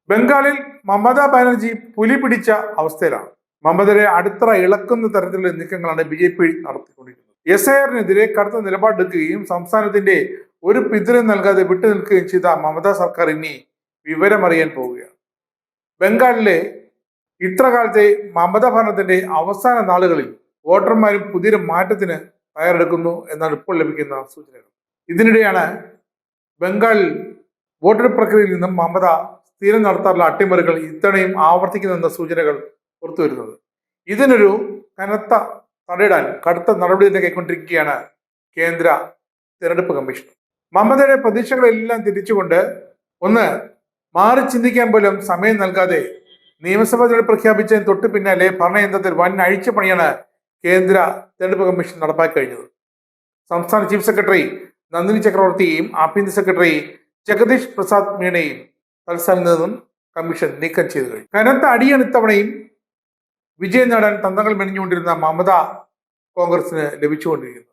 ബംഗാളിൽ മമതാ ബാനർജി പുലി പിടിച്ച അവസ്ഥയിലാണ്. മമതയെ അടിത്തറ ഇളക്കുന്ന തരത്തിലുള്ള നീക്കങ്ങളാണ് BJP നടത്തിക്കൊണ്ടിരിക്കുന്നത്. SIR-നെതിരെ കടുത്ത നിലപാടെടുക്കുകയും സംസ്ഥാനത്തിന്റെ ഒരു പിന്തുണ നൽകാതെ വിട്ടുനിൽക്കുകയും ചെയ്ത മമതാ സർക്കാർ ഇനി വിവരമറിയാൻ പോവുകയാണ്. ബംഗാളിലെ ഇത്ര കാലത്തെ മമതാ ഭരണത്തിന്റെ അവസാന നാളുകളിൽ വോട്ടർമാരും പുതിയൊരു മാറ്റത്തിന് തയ്യാറെടുക്കുന്നു എന്നാണ് ഇപ്പോൾ ലഭിക്കുന്ന സൂചനകൾ. ഇതിനിടെയാണ് ബംഗാളിൽ വോട്ടെടുപ്പ് പ്രക്രിയയിൽ നിന്നും മമത സ്ഥിരം നടത്താറുള്ള അട്ടിമറികൾ ഇത്തവണയും ആവർത്തിക്കുന്നെന്ന സൂചനകൾ പുറത്തുവരുന്നത്. ഇതിനൊരു കനത്ത തടയിടാൻ കടുത്ത നടപടി തന്നെ കൈക്കൊണ്ടിരിക്കുകയാണ് കേന്ദ്ര തിരഞ്ഞെടുപ്പ് കമ്മീഷൻ. മമതയുടെ പ്രതീക്ഷകളെല്ലാം തിരിച്ചുകൊണ്ട് ഒന്ന് മാറി ചിന്തിക്കാൻ പോലും സമയം നൽകാതെ നിയമസഭാ തെരഞ്ഞെടുപ്പ് പ്രഖ്യാപിച്ചതിന് തൊട്ട് പിന്നാലെ ഭരണയന്ത്രത്തിൽ വൻ അഴിച്ചുപണിയാണ് കേന്ദ്ര തെരഞ്ഞെടുപ്പ് കമ്മീഷൻ നടപ്പാക്കി കഴിഞ്ഞത്. സംസ്ഥാന ചീഫ് സെക്രട്ടറി നന്ദിനി ചക്രവർത്തിയെയും ആഭ്യന്തര സെക്രട്ടറി ജഗദീഷ് പ്രസാദ് മീണയെയും തത്സ്ഥാനത്ത് നിന്നും കമ്മീഷൻ നീക്കം ചെയ്തു കഴിഞ്ഞു. കനത്ത അടിയാണ് ഇത്തവണയും വിജയം നേടാൻ തന്ത്രങ്ങൾ മെനഞ്ഞുകൊണ്ടിരുന്ന മമത കോൺഗ്രസിന് ലഭിച്ചുകൊണ്ടിരിക്കുന്നത്.